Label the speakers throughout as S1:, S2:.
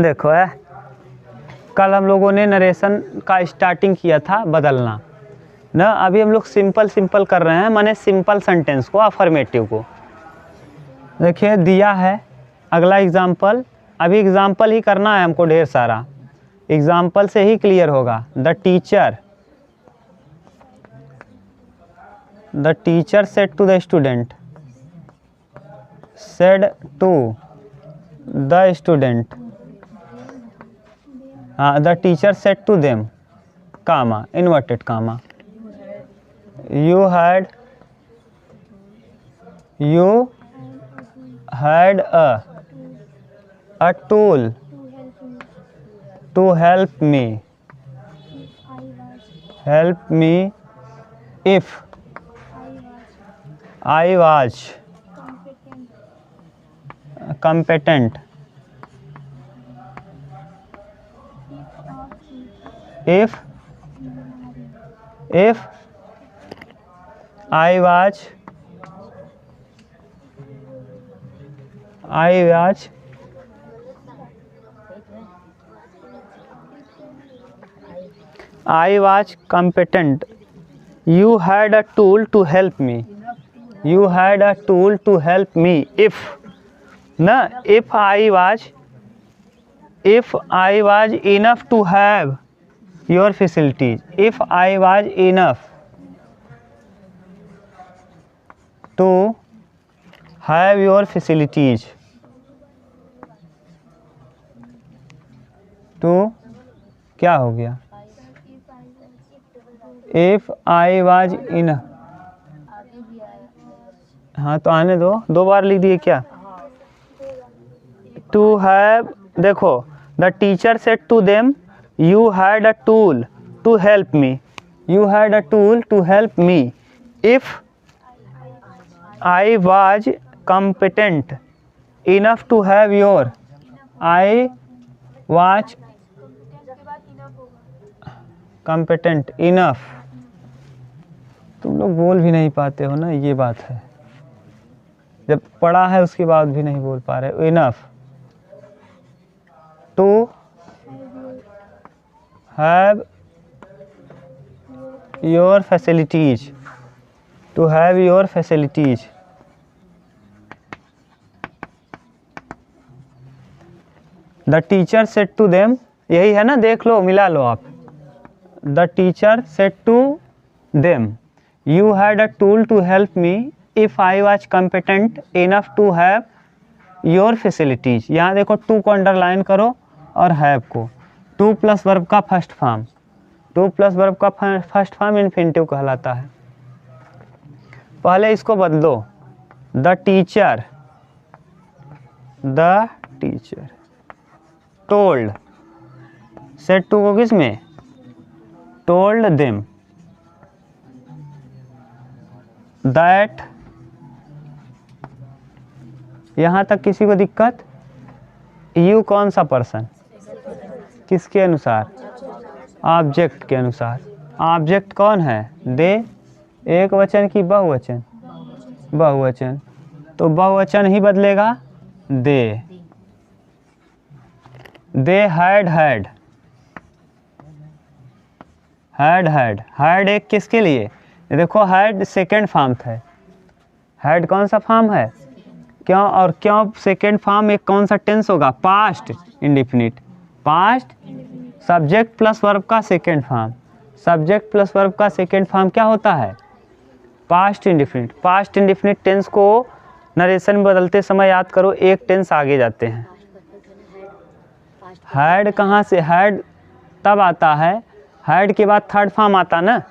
S1: देखो है, कल हम लोगों ने नरेशन का स्टार्टिंग किया था बदलना ना, अभी हम लोग सिंपल कर रहे हैं, माने सिंपल सेंटेंस को, अफर्मेटिव को। देखिए दिया है अगला एग्जाम्पल, अभी एग्जाम्पल ही करना है हमको, ढेर सारा एग्जाम्पल से ही क्लियर होगा। The teacher said to the student, said to the student, हाँ the teacher said to them, comma, inverted comma, you had a tool to help me if I was competent, if I was competent, you had a tool to help me, if ना, if I was enough to have your facilities, if I was enough to have your facilities, तो क्या हो गया, if I was enough, हाँ तो आने दो बार लिख दिए क्या, to have, देखो the teacher said to them you had a tool to help me, if I was competent enough to have your, I was competent enough, तुम लोग बोल भी नहीं पाते हो ना, ये बात है, जब पढ़ा है उसके बाद भी नहीं बोल पा रहे हो। enough to have your facilities, the teacher said to them, यही है ना, देख लो मिला लो आप, the teacher said to them you had a tool to help me if I was competent enough to have your facilities, यहाँ देखो to को underline करो और have को, to प्लस वर्ब का फर्स्ट फॉर्म इन्फिनिटिव कहलाता है। पहले इसको बदलो, the teacher told, said to को किस में, टोल्ड देम दैट, यहाँ तक किसी को दिक्कत, यू कौन सा पर्सन, किसके अनुसार, ऑब्जेक्ट के अनुसार, ऑब्जेक्ट कौन है, दे, एक वचन की बहुवचन, तो बहुवचन ही बदलेगा, दे हैड एक किसके लिए, देखो हैड सेकेंड फॉर्म था, हैड कौन सा फॉर्म है, क्यों, और क्यों सेकेंड फॉर्म, एक कौन सा टेंस होगा, past indefinite, subject plus verb का सेकेंड फॉर्म, क्या होता है, पास्ट इंडिफिनिट टेंस को नरेशन में बदलते समय याद करो, एक टेंस आगे जाते हैं। हैड कहाँ से, हैड तब आता है, हैड के बाद थर्ड फॉर्म आता ना,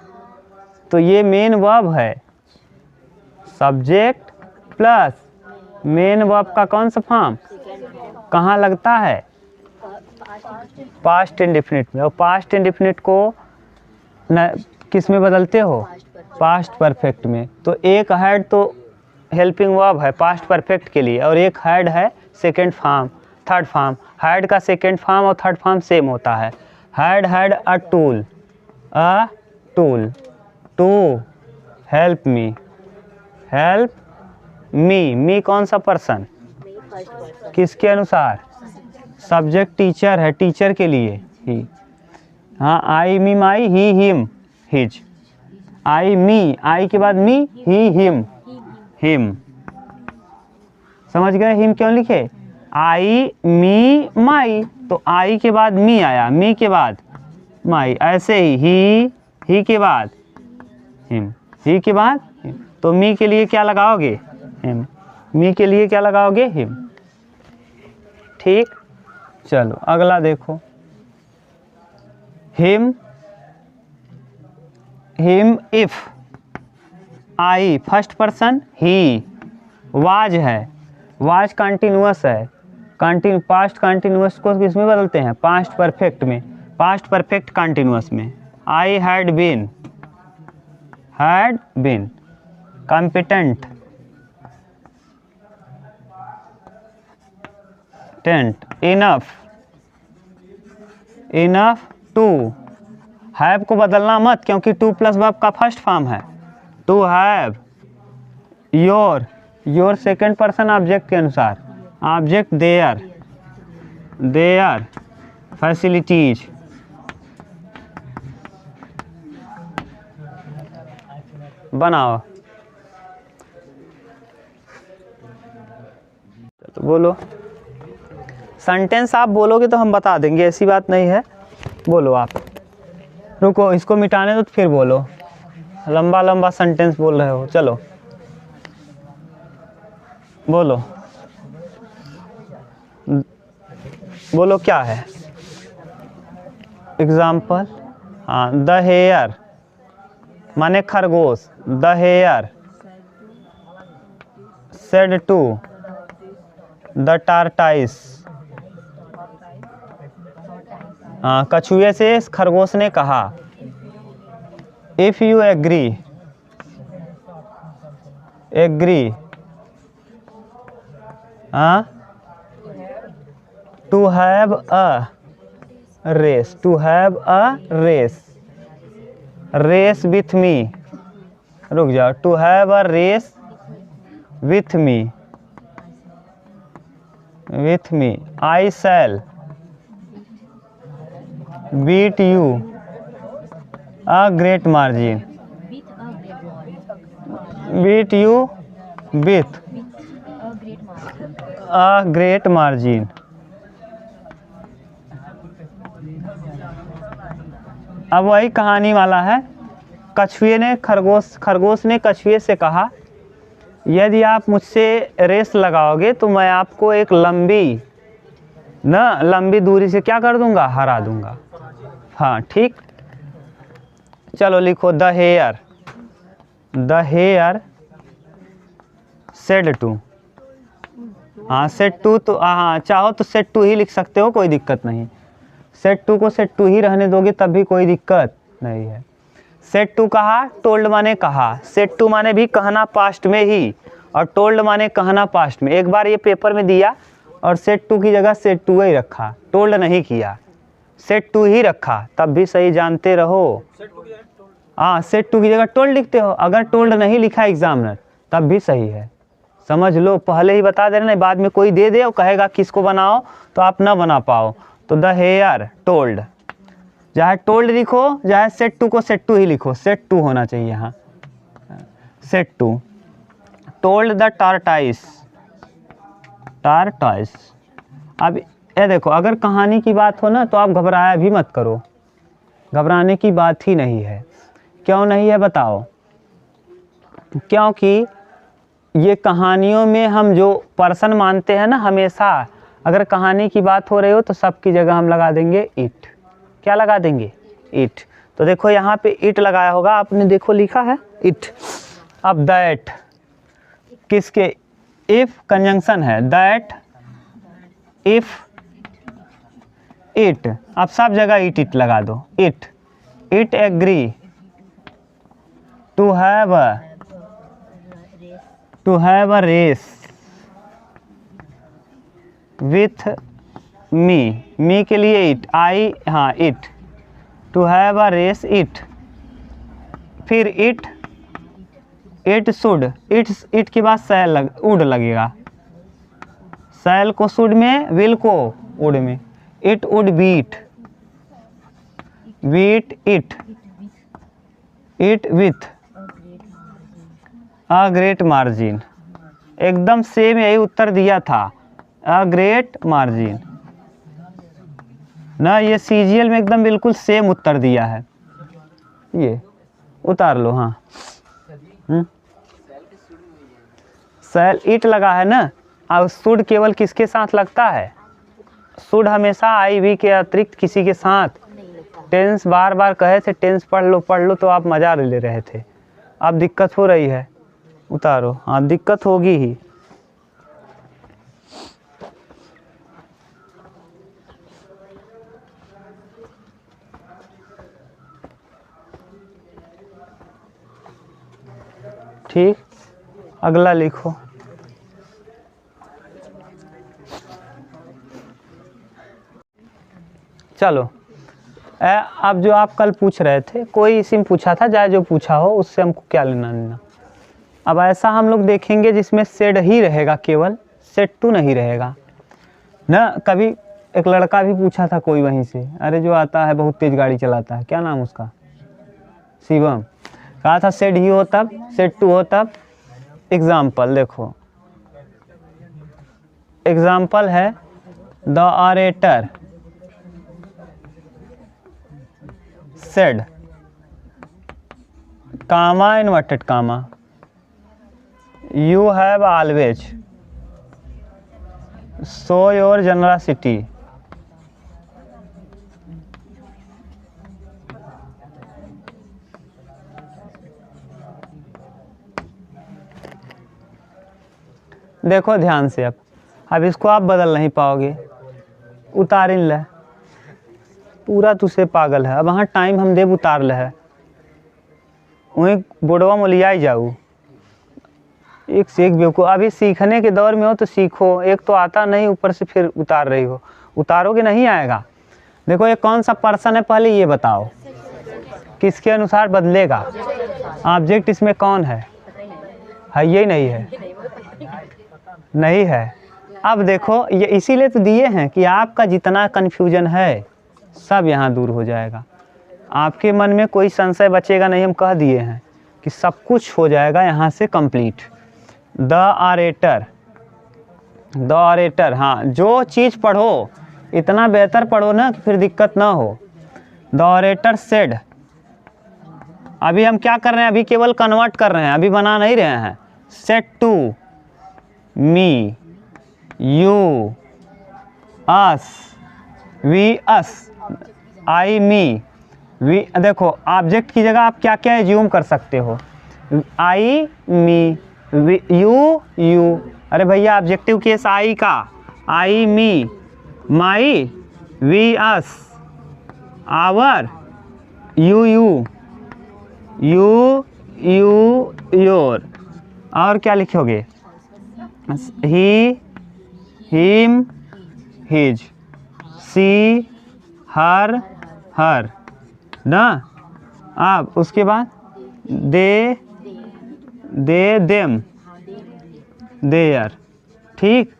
S1: तो ये मेन वर्ब है, सब्जेक्ट प्लस मेन वर्ब का कौन सा फॉर्म, कहाँ लगता है, पास्ट इंडिफिनिट में, और पास्ट इंडिफिनिट को किस में बदलते हो, पास्ट परफेक्ट में। तो एक हैड तो हेल्पिंग वर्ब है पास्ट परफेक्ट के लिए, और एक हैड है second form, third form. Had का सेकेंड फॉर्म और थर्ड फॉर्म सेम होता है। Had a tool to help me, me कौन सा पर्सन, किसके अनुसार, सब्जेक्ट टीचर है, टीचर के लिए ही। हाँ, आई मी माई, ही हिम हिज। आई मी, आई के बाद मी, ही हिम हिम। समझ गए हिम क्यों लिखे? आई मी माई, तो आई के बाद मी आया, मी के बाद माई। ऐसे ही के बाद हिम, ही के बाद हिम। तो मी के लिए क्या लगाओगे? हिम। मी के लिए क्या लगाओगे? हिम। ठीक, चलो अगला देखो। Him, him if, I first person, he was है, वाज कंटिन्यूअस है, पास्ट कंटिन्यूअस को किस में बदलते हैं? पास्ट परफेक्ट में, पास्ट परफेक्ट कंटिन्यूअस में। I had been competent, enough to, have को बदलना मत क्योंकि टू प्लस वर्ब का फर्स्ट फॉर्म है। To have, your second person object के अनुसार, ऑब्जेक्ट देयर फैसिलिटीज। बनाओ, तो बोलो सेंटेंस। आप बोलोगे तो हम बता देंगे, ऐसी बात नहीं है। बोलो आप, रुको इसको मिटाने दो तो फिर बोलो। लंबा लंबा सेंटेंस बोल रहे हो, चलो बोलो, बोलो क्या है एग्जाम्पल? हाँ, द हेयर माने खरगोश, the hare said to the tortoise. हाँ, कछुए से खरगोश ने कहा। इफ यू एग्री, हाँ, to have a race, race with me. रुक जाओ, to have a race with me, I shall beat you a great margin, beat you with a great margin. अब वही कहानी वाला है। खरगोश ने कछुए से कहा, यदि आप मुझसे रेस लगाओगे तो मैं आपको एक लंबी दूरी से क्या कर दूंगा? हरा दूंगा। हाँ ठीक, चलो लिखो द हेयर सेड टू। हाँ, सेड टू, तो हाँ चाहो तो सेड टू ही लिख सकते हो, कोई दिक्कत नहीं। सेड टू को सेड टू ही रहने दोगे तब भी कोई दिक्कत नहीं है। सेड टू कहा, टोल्ड माने कहा। सेड टू माने भी कहना पास्ट में ही, और टोल्ड माने कहना पास्ट में। एक बार ये पेपर में दिया और सेड टू की जगह सेड टू ही रखा, टोल्ड नहीं किया, सेड टू ही रखा, तब भी सही, जानते रहो। हाँ, सेड टू की जगह टोल्ड लिखते हो। अगर टोल्ड नहीं लिखा एग्जामिनर तब भी सही है, समझ लो। पहले ही बता दे रहे, बाद में कोई दे दे और कहेगा किसको बनाओ तो आप ना बना पाओ। तो द हेयर टोल्ड, चाहे टोल्ड लिखो चाहे सेड टू को सेड टू ही लिखो, सेड टू होना चाहिए यहाँ, said to. Told the tortoise. अब ये देखो, अगर कहानी की बात हो ना तो आप घबराया भी मत करो, घबराने की बात ही नहीं है। क्यों नहीं है बताओ? क्योंकि ये कहानियों में हम जो पर्सन मानते हैं ना, हमेशा अगर कहानी की बात हो रही हो तो सबकी जगह हम लगा देंगे इट। क्या लगा देंगे? इट। तो देखो यहाँ पे इट लगाया होगा आपने, देखो लिखा है इट। अब दैट किसके? इफ कंजंक्शन है, दैट इफ इट। अब सब जगह इट लगा दो। It agree to have a race with me के लिए इट, आई, हाँ it, to have a race it. फिर इट शुड, इट के बाद शैल वुड लगेगा। शैल को शुड में, विल को वुड में, it would beat it with a great margin. एकदम सेम यही उत्तर दिया था, अ ग्रेट मार्जिन ना, ये सीजीएल में एकदम बिल्कुल सेम उत्तर दिया है। ये उतार लो। हाँ सेल इट लगा है ना, और शुड केवल किसके साथ लगता है? शुड हमेशा आई वी के अतिरिक्त किसी के साथ। टेंस बार बार कहे थे टेंस पढ़ लो तो आप मजा ले रहे थे, अब दिक्कत हो रही है। उतारो। हाँ दिक्कत होगी ही। ठीक, अगला लिखो। चलो अब जो आप कल पूछ रहे थे, कोई इसी में पूछा था, चाहे जो पूछा हो उससे हमको क्या लेना देना। अब ऐसा हम लोग देखेंगे जिसमें सेड ही रहेगा, केवल सेड टू नहीं रहेगा ना। कभी एक लड़का भी पूछा था कोई वहीं से, अरे जो आता है बहुत तेज गाड़ी चलाता है, क्या नाम उसका, शिवम, कहा था सेड ही हो तब, सेड टू हो तब। एग्जाम्पल देखो, एग्जाम्पल है the orator said, comma inverted comma, you have always show your generosity, देखो ध्यान से। अब इसको आप बदल नहीं पाओगे, उतार इन ले पूरा तुसे पागल है। अब वहाँ टाइम हम देव उतार ले है, वहीं बोर्डवा में लिया जाऊ, एक से एक बेवकूफ़। अभी सीखने के दौर में हो तो सीखो, एक तो आता नहीं ऊपर से फिर उतार रही हो, उतारोगे नहीं आएगा। देखो ये कौन सा पर्सन है, पहले ये बताओ किसके अनुसार बदलेगा। ऑब्जेक्ट इसमें कौन है ये नहीं है, नहीं है। अब देखो ये इसीलिए तो दिए हैं कि आपका जितना कन्फ्यूजन है सब यहाँ दूर हो जाएगा, आपके मन में कोई संशय बचेगा नहीं। हम कह दिए हैं कि सब कुछ हो जाएगा यहाँ से complete. The orator, the orator, हाँ जो चीज़ पढ़ो इतना बेहतर पढ़ो ना कि फिर दिक्कत ना हो। द ऑरेटर सेड, अभी हम क्या कर रहे हैं, अभी केवल कन्वर्ट कर रहे हैं, अभी बना नहीं रहे हैं। Said to me, you, us, we us, I me, we. देखो ऑब्जेक्ट की जगह आप क्या क्या एज्यूम कर सकते हो, आई मी, यू यू। अरे भैया ऑब्जेक्टिव केस आई का, I me, my, we us, our, you you, you you your. और क्या लिखोगे, ही, हिम, हिज, सी, हर, हर ना। अब उसके बाद दे, दे, देम, देयर, ठीक,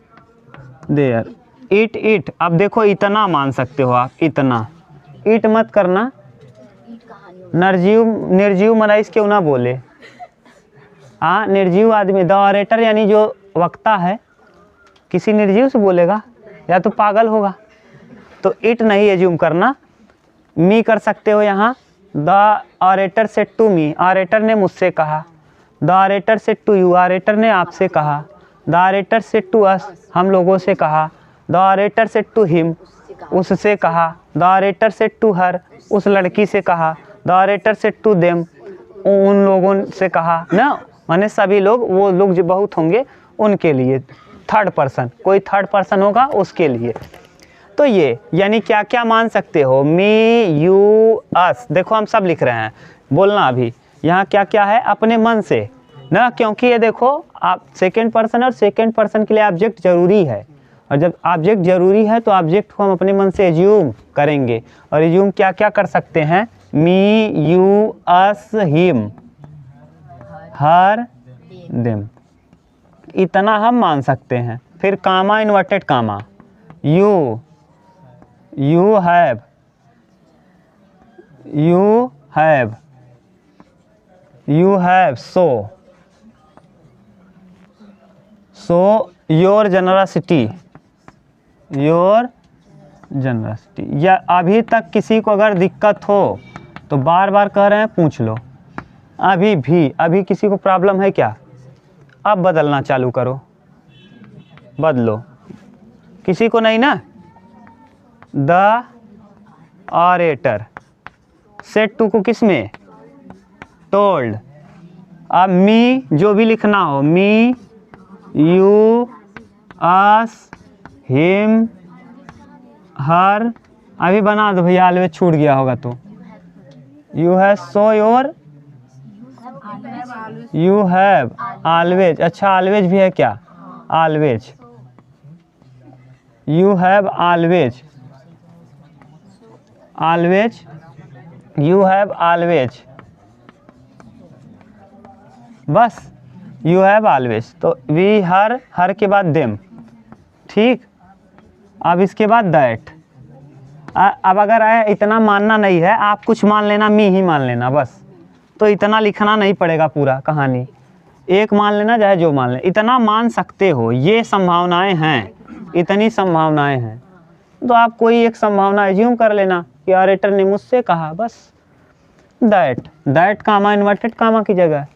S1: देयर, इट, इट। अब देखो इतना मान सकते हो आप, इतना, इट मत करना, निर्जीव, निर्जीव मनाइस क्यों ना बोले। हाँ निर्जीव आदमी, द ऑरेटर यानी जो वक्ता है, किसी निर्जीव से बोलेगा या तो पागल होगा, तो इट नहीं एज्यूम करना, मी कर सकते हो यहाँ। The orator said to me, orator ने मुझसे कहा। The orator said to you, orator ने आपसे कहा। The orator said to us, हम लोगों से कहा। The orator said to him, उससे कहा। The orator said to her, उस लड़की से कहा। The orator said to them, उन लोगों से कहा ना, माने सभी लोग, वो लोग जो बहुत होंगे उनके लिए। थर्ड पर्सन, कोई थर्ड पर्सन होगा उसके लिए। तो ये यानी क्या क्या मान सकते हो, मी, यू, अस। देखो हम सब लिख रहे हैं, बोलना अभी यहाँ क्या क्या है अपने मन से ना, क्योंकि ये देखो आप सेकंड पर्सन, और सेकंड पर्सन के लिए ऑब्जेक्ट जरूरी है, और जब ऑब्जेक्ट जरूरी है तो ऑब्जेक्ट को हम अपने मन से एज्यूम करेंगे। और एज्यूम क्या क्या कर सकते हैं, me, you, us, him, her, them, इतना हम मान सकते हैं। फिर comma inverted comma, you, you have, you have, you have, so your generosity, your generosity। या अभी तक किसी को अगर दिक्कत हो तो बार बार कह रहे हैं पूछ लो। अभी किसी को प्रॉब्लम है क्या? अब बदलना चालू करो, बदलो। किसी को नहीं ना? द ऑरेटर सेड टू को किस में? टोल्ड। अब मी जो भी लिखना हो, मी, यू, अस, हिम, हर, अभी बना दो भैया, ऑलवेज छूट गया होगा तो। You have, so your, you have always. अच्छा ऑलवेज भी है क्या? Always, you have always, always, you have always, बस यू हैव ऑलवेज। तो वी, हर के बाद देम, ठीक। अब इसके बाद दैट। अब अगर इतना मानना नहीं है, आप कुछ मान लेना, मी ही मान लेना बस। तो इतना लिखना नहीं पड़ेगा पूरा कहानी, एक मान लेना चाहे जो मान ले, इतना मान सकते हो। ये संभावनाएं हैं, इतनी संभावनाएं हैं, तो आप कोई एक संभावना एज्यूम कर लेना कि ऑरेटर ने मुझसे कहा, बस। दैट कामा इन्वर्टेड कामा की जगह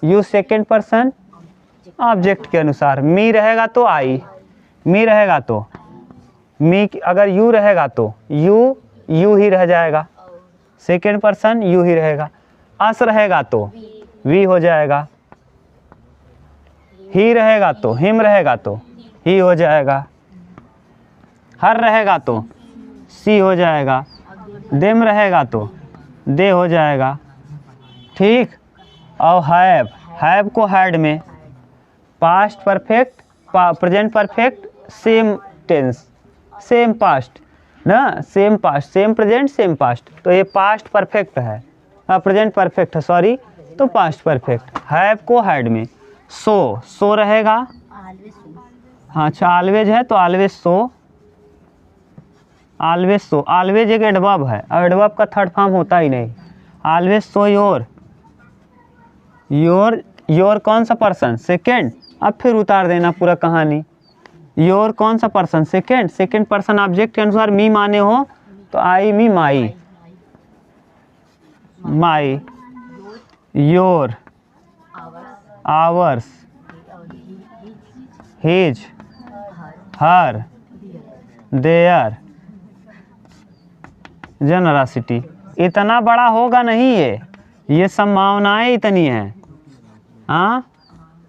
S1: यू सेकेंड पर्सन ऑब्जेक्ट के अनुसार। मी रहेगा तो आई, मी रहेगा तो मी, अगर यू रहेगा तो यू ही रह जाएगा, सेकेंड पर्सन यू ही रहेगा। अस रहेगा तो वी हो जाएगा, ही रहेगा तो, हिम रहेगा तो ही हो जाएगा, हर रहेगा तो सी हो जाएगा, देम रहेगा तो दे हो जाएगा, ठीक। और हैव को हैड में, past perfect, present perfect, same tense, same past ना, same past, same present, same past. तो ये पास्ट परफेक्ट है, प्रेजेंट परफेक्ट है, सॉरी, तो पास्ट परफेक्ट। हैव को हैड में, सो रहेगा, हाँ अच्छा ऑलवेज है तो always so, always so, always एक एडवर्ब है, और एडवर्ब का थर्ड फॉर्म होता ही नहीं। ऑलवेज सो योर कौन सा पर्सन? सेकेंड। अब फिर उतार देना पूरा कहानी। योर कौन सा पर्सन? सेकेंड पर्सन ऑब्जेक्ट के अनुसार मी माने हो तो I, me, my, your, ours, his, her, their, जनरसिटी। इतना बड़ा होगा नहीं ये संभावनाएं इतनी हैं, हाँ,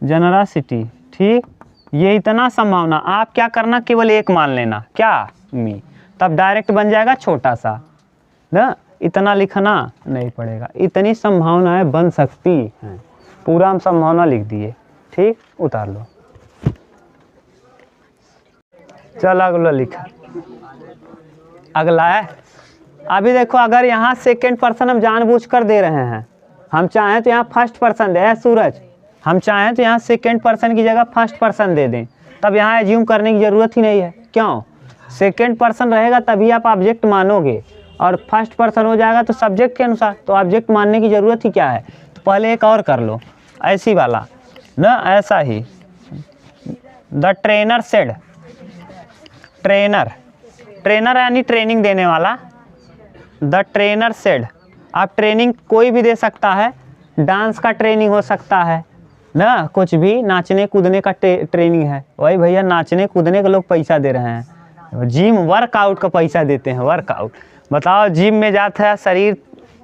S1: जनरसिटी, ठीक। ये इतना संभावना, आप क्या करना, केवल एक मान लेना, क्या? मी, तब डायरेक्ट बन जाएगा छोटा सा ना, इतना लिखना नहीं पड़ेगा। इतनी संभावनाएं बन सकती हैं, पूरा हम संभावना लिख दिए, ठीक। उतार लो, चल अगला लिखा, अगला है। अभी देखो, अगर यहाँ सेकेंड पर्सन हम जानबूझकर दे रहे हैं, हम चाहें तो यहाँ फर्स्ट पर्सन दे, सूरज, हम चाहें तो यहाँ सेकेंड पर्सन की जगह फर्स्ट पर्सन दे दें, तब यहाँ एज्यूम करने की ज़रूरत ही नहीं है। क्यों? सेकेंड पर्सन रहेगा तभी आप ऑब्जेक्ट मानोगे, और फर्स्ट पर्सन हो जाएगा तो सब्जेक्ट के अनुसार, तो ऑब्जेक्ट मानने की ज़रूरत ही क्या है। तो पहले एक और कर लो, ऐसी वाला ना, ऐसा ही। द ट्रेनर सेड, ट्रेनर यानी ट्रेनिंग देने वाला। द ट्रेनर सेड, आप ट्रेनिंग कोई भी दे सकता है, डांस का ट्रेनिंग हो सकता है ना, कुछ भी, नाचने कूदने का ट्रेनिंग है, वही भैया नाचने कूदने के लोग पैसा दे रहे हैं। जिम वर्कआउट का पैसा देते हैं, वर्कआउट। बताओ, जिम में जाता है, शरीर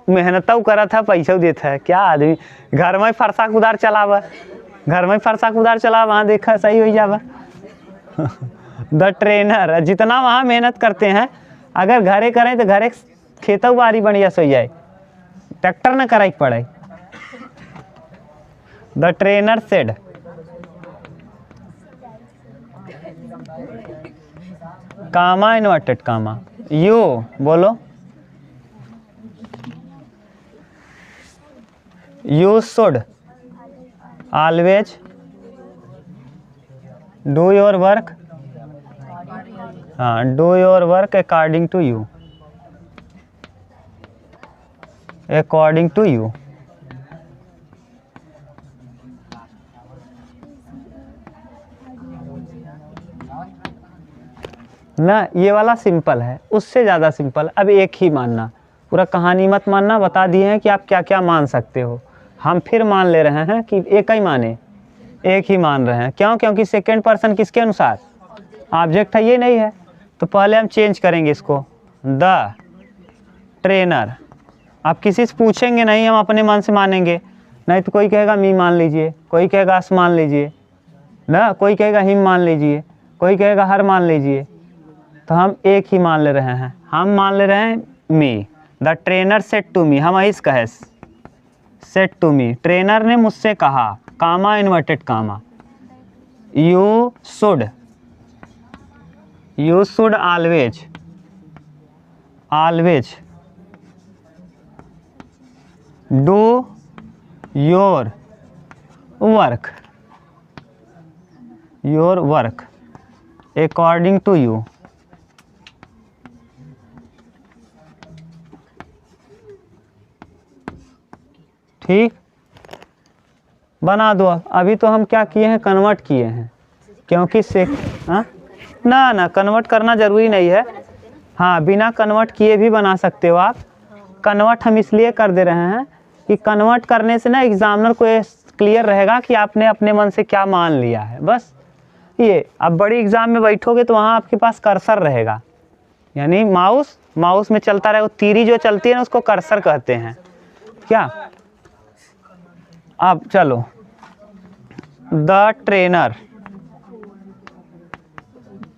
S1: मेहनतों करा था, पैसा देता है क्या आदमी? घर में फरसा कुदार चलावा, घर में फरसा कुदार चला, वहाँ देखा सही हो जावा। द ट्रेनर, जितना वहाँ मेहनत करते हैं, अगर घरे करें तो घरे खेतों बारी बढ़िया सही जाए, ट्रैक्टर न कराई पड़े। The trainer said, comma inverted comma, you बोलो, you should always do your work हाँ, do your work according to you, according to you. ना ये वाला सिंपल है, उससे ज़्यादा सिंपल। अब एक ही मानना, पूरा कहानी मत मानना, बता दिए हैं कि आप क्या क्या मान सकते हो। हम फिर मान ले रहे हैं कि एक ही माने, एक ही मान रहे हैं। क्यों? क्योंकि सेकंड पर्सन किसके अनुसार? ऑब्जेक्ट है, ये नहीं है। तो पहले हम चेंज करेंगे इसको, द ट्रेनर। आप किसी से पूछेंगे नहीं, हम अपने मन से मानेंगे। नहीं तो कोई कहेगा मी मान लीजिए, कोई कहेगा अस मान लीजिए ना, कोई कहेगा हिम मान लीजिए, कोई कहेगा हर मान लीजिए। तो हम एक ही मान ले रहे हैं, हम मान ले रहे हैं me. The trainer said to me, हम ऐस कहे सेड टू मी, ट्रेनर ने मुझसे कहा, comma inverted comma, you should always do your work according to you. ठीक, बना दो। अभी तो हम क्या किए हैं, कन्वर्ट किए हैं, क्योंकि से हाँ ना कन्वर्ट करना ज़रूरी नहीं है। हाँ, बिना कन्वर्ट किए भी बना सकते हो आप। कन्वर्ट हम इसलिए कर दे रहे हैं कि कन्वर्ट करने से ना एग्जामिनर को ये क्लियर रहेगा कि आपने अपने मन से क्या मान लिया है। बस ये, अब बड़ी एग्ज़ाम में बैठोगे तो वहाँ आपके पास कर्सर रहेगा, यानी माउस में चलता रहेगा। तीरी जो चलती है ना, उसको कर्सर कहते हैं। क्या? अब चलो, the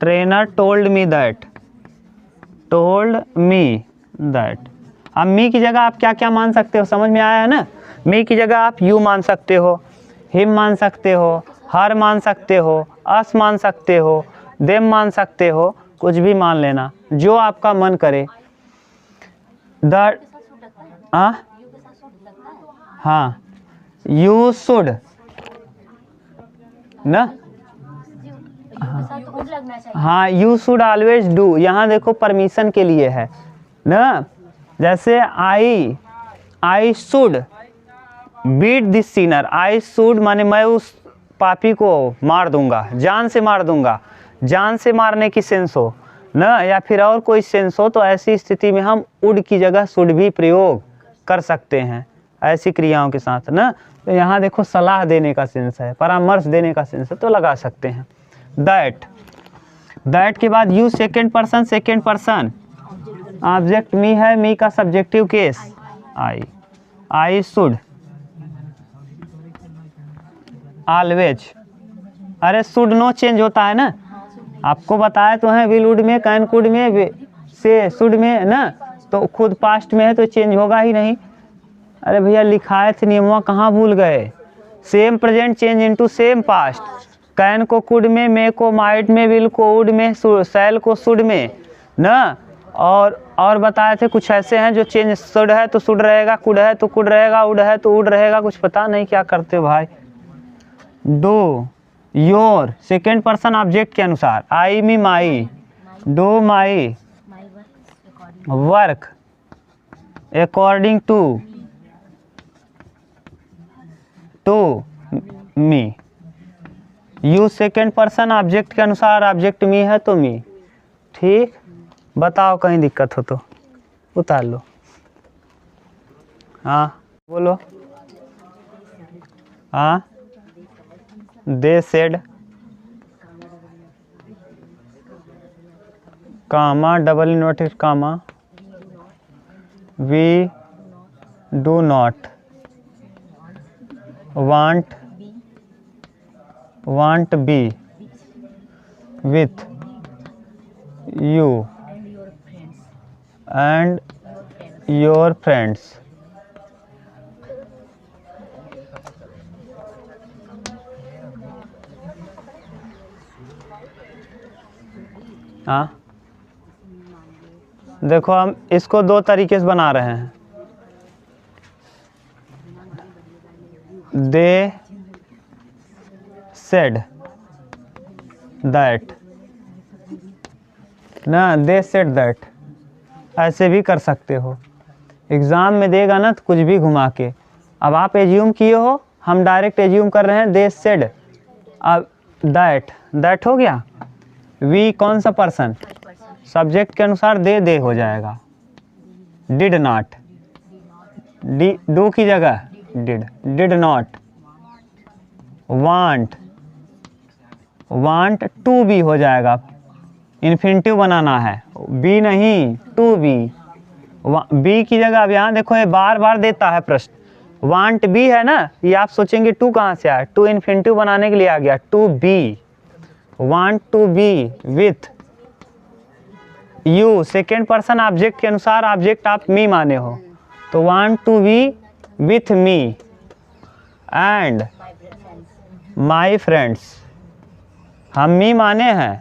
S1: trainer told me that. अब मी की जगह आप क्या क्या मान सकते हो, समझ में आया है ना? मी की जगह आप यू मान सकते हो, हिम मान सकते हो, हर मान सकते हो, अस मान सकते हो, देम मान सकते हो, कुछ भी मान लेना जो आपका मन करे। हाँ, यू शुड ना, हाँ, यू शुड ऑलवेज डू। यहाँ देखो परमिशन के लिए है ना। जैसे I should beat this sinner, I should माने मैं उस पापी को मार दूंगा, जान से मार दूंगा, जान से मारने की सेंस हो ना, या फिर और कोई सेंस हो, तो ऐसी स्थिति में हम उड की जगह शुड भी प्रयोग कर सकते हैं ऐसी क्रियाओं के साथ ना। तो यहाँ देखो सलाह देने का सेंस है, परामर्श देने का सेंस है, तो लगा सकते हैं दैट के बाद यू सेकेंड पर्सन ऑब्जेक्ट मी है, मी का subjective case I should always. अरे शुड नो चेंज होता है ना, आपको बताया तो है, विल वुड में, कैन कुड में, से शुड में ना, तो खुद पास्ट में है तो चेंज होगा ही नहीं। अरे भैया लिखाए थे नियमों, कहाँ भूल गए? Same present change into same past, can को कुड में, मे को माइट में, विल को वुड में, शैल को शुड में ना। और बताए थे कुछ ऐसे हैं जो चेंज शुड है तो शुड रहेगा, कुड है तो कुड रहेगा, उड है तो उड रहेगा। कुछ पता नहीं क्या करते हो भाई। Do your second person object के अनुसार, I me my, do my work according to me. You second person object के अनुसार, ऑब्जेक्ट मी है तो मी। ठीक, बताओ कहीं दिक्कत हो तो उतार लो। हाँ बोलो। हाँ, they said, comma double inverted comma, we do not want be with you and your friends। हाँ देखो, हम इसको दो तरीके से बना रहे हैं। दे सेड दैट ना, दे सेड दैट, ऐसे भी कर सकते हो। एग्ज़ाम में देगा ना तो कुछ भी घुमा के। अब आप एज्यूम किए हो, हम डायरेक्ट एज्यूम कर रहे हैं दे सेड। अब दैट हो गया। वी कौन सा पर्सन, सब्जेक्ट के अनुसार दे हो जाएगा। डिड नॉट, डू की जगह did not. Want to be हो जाएगा, इन्फिनिटिव बनाना है, बी नहीं टू बी। बी की जगह अब यहाँ देखो ये बार बार देता है प्रश्न। वांट बी है ना, ये आप सोचेंगे टू कहाँ से आया, टू इन्फिनिटिव बनाने के लिए आ गया, to be. Want to be with you, second person object के अनुसार ऑब्जेक्ट आप मी माने हो, तो want to be with me and my friends. हम मी माने हैं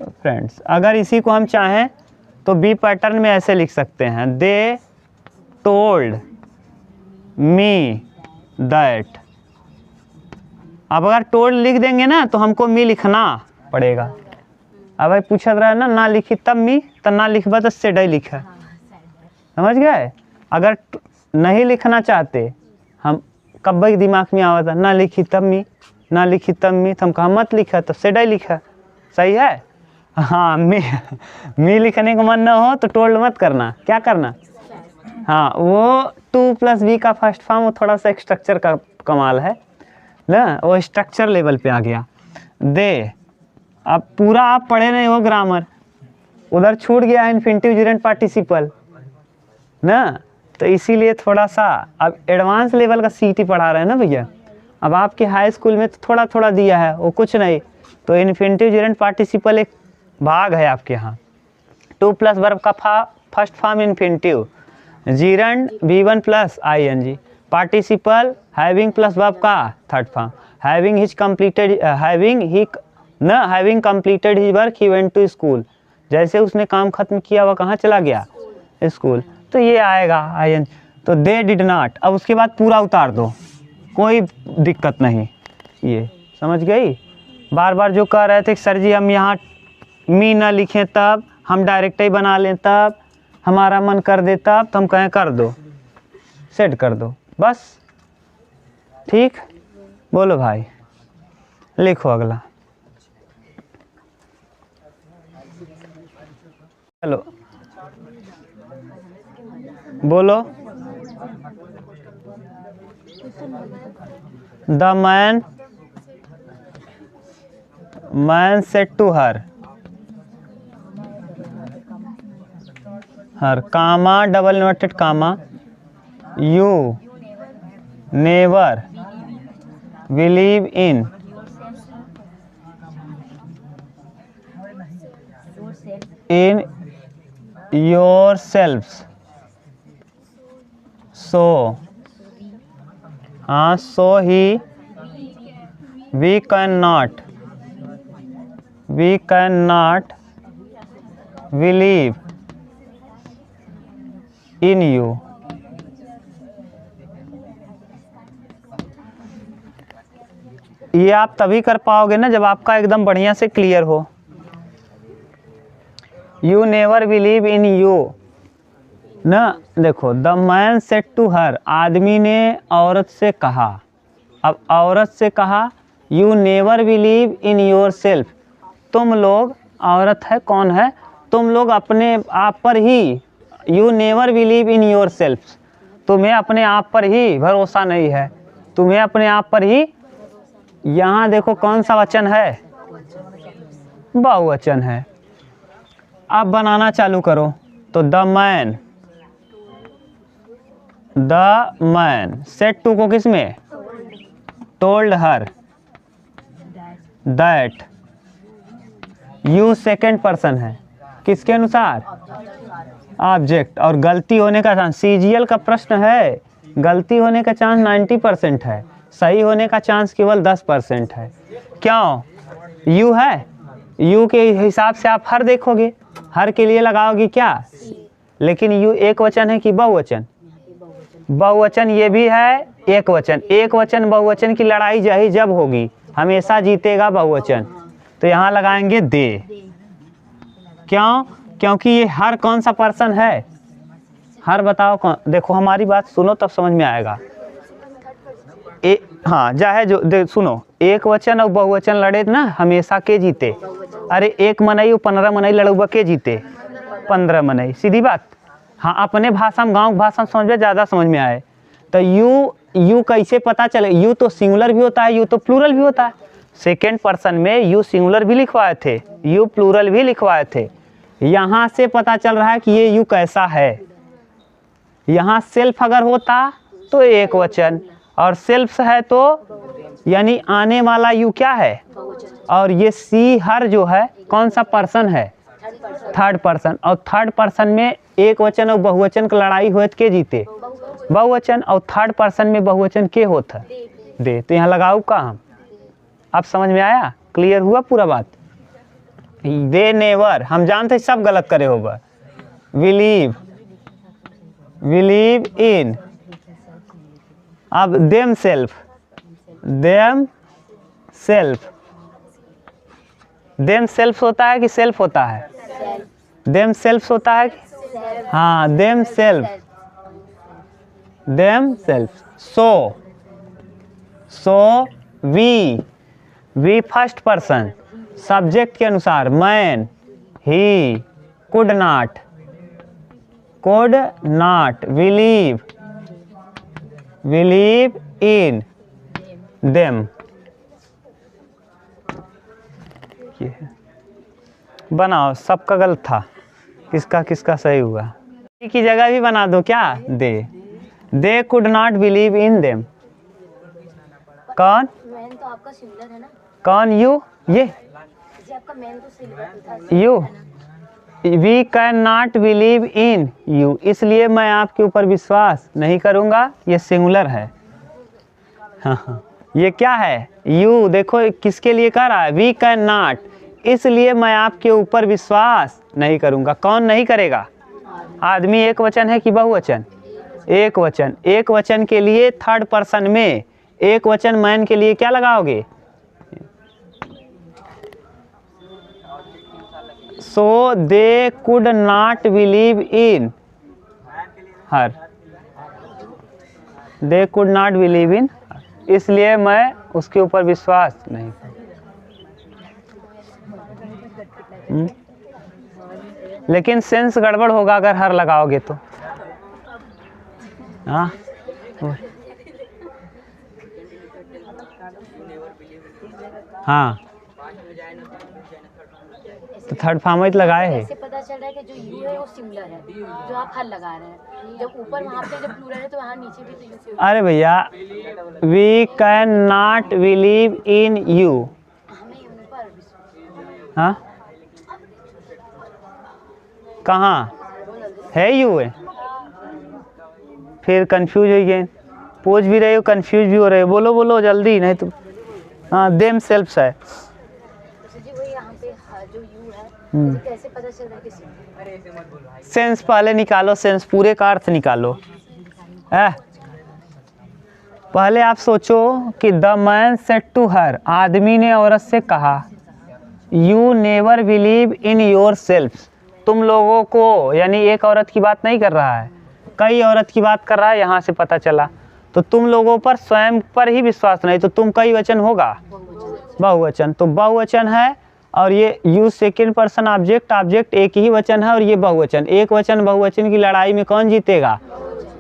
S1: फ्रेंड्स। अगर इसी को हम चाहें तो बी पैटर्न में ऐसे लिख सकते हैं, दे टोल्ड मी दैट। अब अगर टोल्ड लिख देंगे ना तो हमको मी लिखना पड़ेगा। अब भाई पूछत रहा है ना लिखी तब मी, तब ना लिखबा तो सेड ही लिखा, समझ गए। अगर नहीं लिखना चाहते हम, कब भाई दिमाग में आवा था ना लिखी तब मी, ना लिखी तब मी, तो हम कहा मत लिखा तो सेड ही लिखा, सही है। हाँ, मी लिखने का मन ना हो तो टोल्ड मत करना, क्या करना, हाँ वो टू प्लस बी का फर्स्ट फॉर्म, वो थोड़ा सा स्ट्रक्चर का कमाल है ना, वो स्ट्रक्चर लेवल पे आ गया। दे, अब पूरा आप पढ़े नहीं हो ग्रामर, उधर छूट गया है इन्फिनिटिव जिरेंट पार्टिसिपल ना, तो इसीलिए थोड़ा सा अब एडवांस लेवल का सीटी पढ़ा रहे हैं ना भैया। अब आपके हाई स्कूल में तो थोड़ा थोड़ा दिया है, वो कुछ नहीं, तो इन्फिनिटिव जिरेंट पार्टिसिपल एक भाग है आपके यहाँ। टू प्लस वर्ब का first form infinitive, gerund V1 plus ING, participle having plus verb का third form, having completed his work he went to school, जैसे उसने काम खत्म किया वह कहाँ चला गया, स्कूल, तो ये आएगा IN। तो दे डिड नॉट, अब उसके बाद पूरा उतार दो, कोई दिक्कत नहीं, ये समझ गई। बार बार जो कह रहे थे कि सर जी हम यहाँ मी ना लिखें तब, हम डायरेक्ट ही बना लें तब, हमारा मन कर दे तब, तो हम कहें कर दो, सेट कर दो बस, ठीक। बोलो भाई, लिखो अगला। चलो बोलो। The man said to her comma double inverted comma, you never believe in your selfs, so he we can not believe in you. ये आप तभी कर पाओगे ना जब आपका एकदम बढ़िया से क्लियर हो। You never believe in you ना, देखो the man said to her, आदमी ने औरत से कहा। अब औरत से कहा you never believe in your self, तुम लोग, औरत है कौन है, तुम लोग अपने आप पर ही, you never believe in your self, तुम्हें अपने आप पर ही भरोसा नहीं है, तुम्हें अपने आप पर ही। यहाँ देखो कौन सा वचन है, बहुवचन है। अब बनाना चालू करो, तो द मैन सेड टू को किस में, told her that, you second person है, किसके अनुसार, ऑब्जेक्ट, और गलती होने का चांस, CGL का प्रश्न है, गलती होने का चांस 90% है, सही होने का चांस केवल 10% है। क्यों, यू है, यू के हिसाब से आप हर देखोगे, हर के लिए लगाओगे क्या, लेकिन यू एक वचन है कि बहुवचन, बहुवचन ये भी है एक वचन, एक वचन बहुवचन की लड़ाई जब होगी, हमेशा जीतेगा बहुवचन, तो यहाँ लगाएंगे दे, क्यों? क्योंकि ये हर कौन सा पर्सन है? हर बताओ कौन? देखो हमारी बात सुनो तब समझ में आएगा। हाँ चाहे जो सुनो, एक वचन और बहुवचन लड़े ना हमेशा के जीते? अरे एक मनई और 15 मनई लड़ुआ के जीते? 15 मनई, सीधी बात। हाँ अपने भाषा में, गाँव की भाषा में समझ में ज़्यादा समझ में आए तो यू कैसे पता चले? यू तो सिंगुलर भी होता है, यू तो प्लूरल भी होता है। सेकेंड पर्सन में यू सिंगुलर भी लिखवाए थे, यू प्लूरल भी लिखवाए थे। यहाँ से पता चल रहा है कि ये यू कैसा है। यहाँ सेल्फ अगर होता तो एक वचन, और सेल्फ है तो यानी आने वाला यू क्या है? और ये सी हर जो है कौन सा पर्सन है? Third person. और थर्ड पर्सन में एक वचन और बहुवचन की लड़ाई हुए के जीते? बहुवचन। और थर्ड पर्सन में बहुवचन के होता? दे। तो यहाँ लगाऊ का हम? अब समझ में आया? क्लियर हुआ पूरा बात? दे नेवर, हम जानते सब गलत करे होगा। Believe, believe in. अब them self, them self. Them self होता है कि सेल्फ होता है? देम सेल्फ होता है कि? हाँ them self, them self. So we first person, subject के अनुसार man, he, could not, believe in them. बनाओ, सबका गलत था, किसका किसका सही हुआ? की जगह भी बना दो क्या? दे could not believe in them. कौन?
S2: मैन तो आपका सिंगुलर है ना?
S1: कौन? यू। ये
S2: आपका मैन तो सिंगुलर था।
S1: You. We can not believe in you, इसलिए मैं आपके ऊपर विश्वास नहीं करूँगा। ये सिंगुलर है। हाँ ये क्या है? यू। देखो किसके लिए कह रहा है? वी कैन नॉट, इसलिए मैं आपके ऊपर विश्वास नहीं करूँगा। कौन नहीं करेगा? आदमी एक वचन है कि बहुवचन? एक वचन। एक वचन के लिए थर्ड पर्सन में एक वचन मैन के लिए क्या लगाओगे? So they could not believe in her, they could not believe in, इसलिए मैं उसके ऊपर विश्वास नहीं। लेकिन सेंस गड़बड़ होगा अगर हर लगाओगे तो। हाँ हाँ तो थर्ड फॉर्म में लगाए हैं।
S2: ऐसे पता चल रहा है कि जो यू है वो सिंगुलर है, जो आप हर लगा रहे हैं। जब ऊपर वहाँ पे जब प्लूरल है तो वहाँ नीचे भी तो यू।
S1: अरे भैया, we can not believe in you.
S2: हमें ऊपर।
S1: हाँ कहाँ है यू है? फिर कंफ्यूज हो गए, पूछ भी रहे हो, कंफ्यूज भी हो रहे हो। बोलो बोलो जल्दी, नहीं तो। हाँ देम सेल्फ है।
S2: जी वो यहाँ पे जो यू है तो कैसे पता चल रहा है कि
S1: सेंस पहले निकालो, सेंस पूरे का अर्थ निकालो। पहले आप सोचो कि the man said to her, आदमी ने औरत से कहा, you never believe in your self. तुम लोगों को, यानी एक औरत की बात नहीं कर रहा है, कई औरत की बात कर रहा है। यहाँ से पता चला तो तुम लोगों पर स्वयं पर ही विश्वास नहीं, तो तुम कई वचन होगा? बहुवचन। तो बहुवचन है और ये you second person object, object एक ही वचन है और ये बहुवचन। एक वचन बहुवचन की लड़ाई में कौन जीतेगा?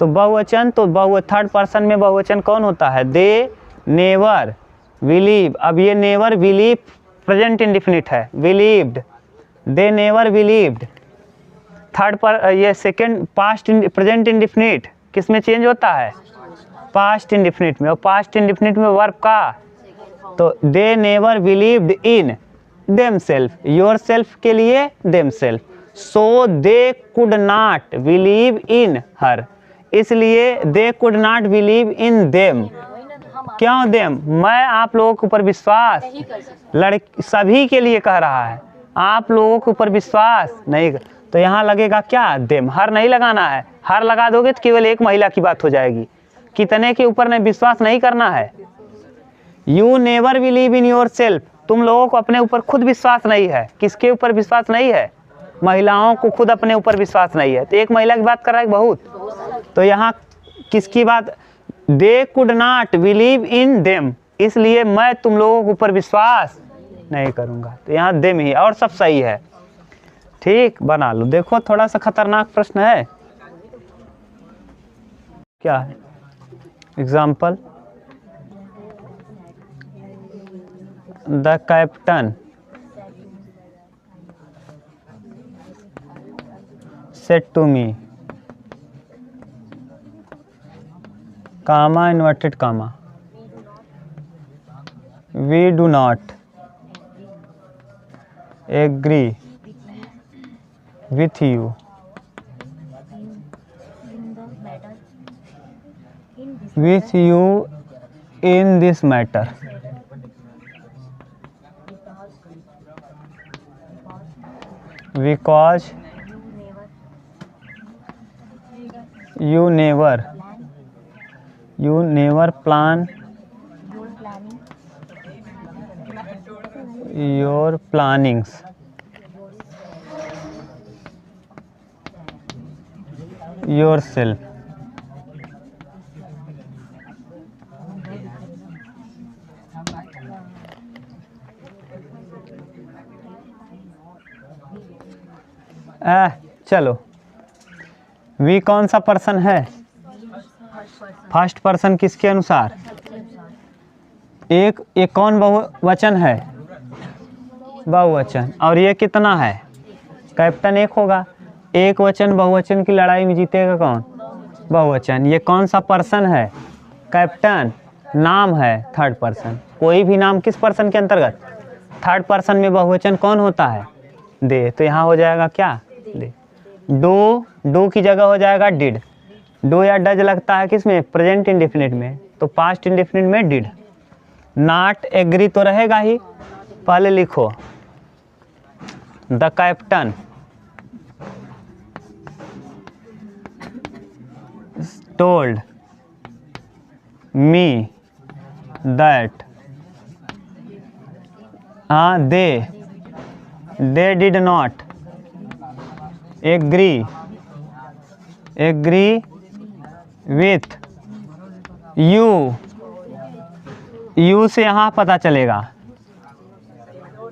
S1: तो बहुवचन। तो थर्ड पर्सन में बहुवचन कौन होता है? They never believe. अब ये नेवर बिलीव प्रेजेंट इंडेफिनिट है, बिलीव्ड, दे नेवर बिलीव्ड। थर्ड पर ये सेकेंड पास्ट प्रेजेंट इंडेफिनिट किस में चेंज होता है? पास्ट इंडेफिनिट में। और पास्ट इंडेफिनिट में वर्ब का, तो they never believed in themselves, yourself के लिए them self. So they could not believe in her, इसलिए they could not believe in them. क्यों देम? मैं आप लोगों के ऊपर विश्वास, सभी के लिए कह रहा है, आप लोगों के ऊपर विश्वास नहीं। तो यहाँ लगेगा क्या? देम। हर नहीं लगाना है, हर लगा दोगे तो केवल एक महिला की बात हो जाएगी। कितने के ऊपर नहीं विश्वास नहीं करना है। You never believe in your self, तुम लोगों को अपने ऊपर खुद विश्वास नहीं है। किसके ऊपर विश्वास नहीं है? महिलाओं को खुद अपने ऊपर विश्वास नहीं है, तो एक महिला की बात कर रहा है बहुत। तो यहाँ किसकी बात, दे could not believe in them, इसलिए मैं तुम लोगों के ऊपर विश्वास नहीं करूँगा। तो यहाँ देम ही और सब सही है। ठीक, बना लो। देखो थोड़ा सा खतरनाक प्रश्न है, क्या है example, the captain said to me, comma inverted comma, we do not agree with you in this matter because you never plan your plannings yourself. चलो, वी कौन सा पर्सन है, फर्स्ट पर्सन किसके अनुसार, एक कौन बहुवचन है, बहुवचन, और ये कितना है, कैप्टन एक होगा। एक वचन बहुवचन की लड़ाई में जीतेगा कौन, बहुवचन। ये कौन सा पर्सन है, कैप्टन। नाम है थर्ड पर्सन, कोई भी नाम किस पर्सन के अंतर्गत, थर्ड पर्सन में बहुवचन कौन होता है, दे। तो यहाँ हो जाएगा क्या, दे। डू की जगह हो जाएगा डिड। डू या डज लगता है किसमें, प्रेजेंट इंडेफिनिट में, तो पास्ट इंडेफिनिट में डिड। नॉट एग्री तो रहेगा ही, पहले लिखो the captain told me that they did not agree with you से यहाँ पता चलेगा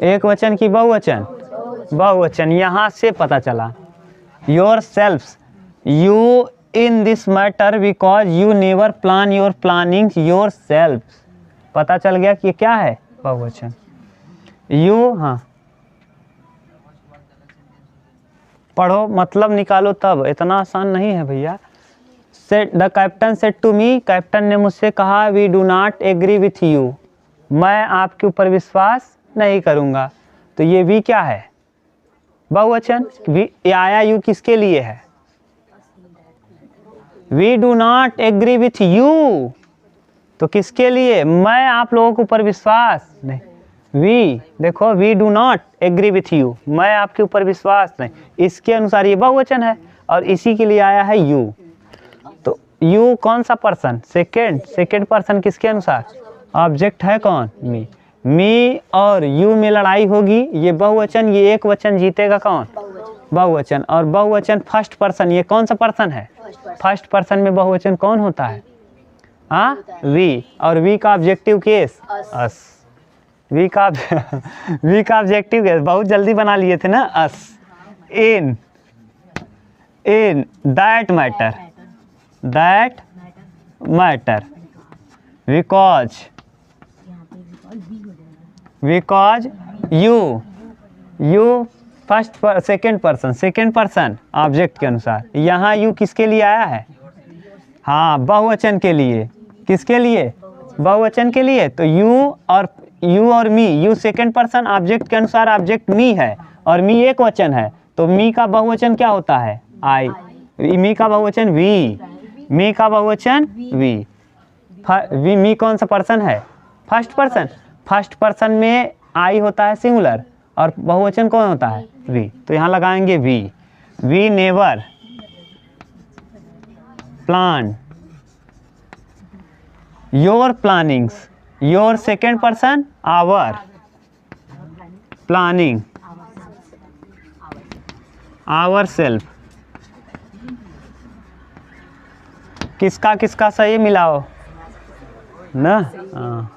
S1: एक वचन की बहुवचन, बहुवचन यहाँ से पता चला। yourselves, you in this matter because you never plan your plannings yourselves, पता चल गया कि क्या है, बहुवचन। you, हाँ पढ़ो मतलब निकालो, तब इतना आसान नहीं है भैया। Said the captain said to me, captain ने मुझसे कहा, we do not agree with you, मैं आपके ऊपर विश्वास नहीं करूँगा। तो ये वी क्या है, बहुवचन। वी आया यू किसके लिए है, we do not agree with you, तो किसके लिए, मैं आप लोगों के ऊपर विश्वास नहीं। वी देखो, we do not agree with you, मैं आपके ऊपर विश्वास नहीं, इसके अनुसार ये बहुवचन है और इसी के लिए आया है यू। तो यू कौन सा पर्सन, सेकेंड पर्सन किसके अनुसार, ऑब्जेक्ट है कौन, मी। मी और यू में लड़ाई होगी, ये बहुवचन, ये एक वचन जीतेगा कौन, बहुवचन। और बहुवचन फर्स्ट पर्सन, ये कौन सा पर्सन है, फर्स्ट पर्सन में बहुवचन कौन होता है, हाँ वी। और वी का ऑब्जेक्टिव केस अस, वी का ऑब्जेक्टिव केस बहुत जल्दी बना लिए थे ना, us. In that matter because you first second person object के अनुसार। यहाँ यू किसके लिए आया है, हाँ बहुवचन के लिए, किसके लिए, बहुवचन के लिए। तो यू और मी, यू सेकेंड पर्सन ऑब्जेक्ट के अनुसार, ऑब्जेक्ट मी है और मी एक वचन है, तो मी का बहुवचन क्या होता है, आई। मी का बहुवचन वी, मी का बहुवचन वी। मी कौन सा पर्सन है, फर्स्ट पर्सन में आई होता है सिंगुलर और बहुवचन कौन होता है, वी। तो यहाँ लगाएंगे we never plan your plannings, your second person, our planning our self, किसका किसका सही मिलाओ ना। हाँ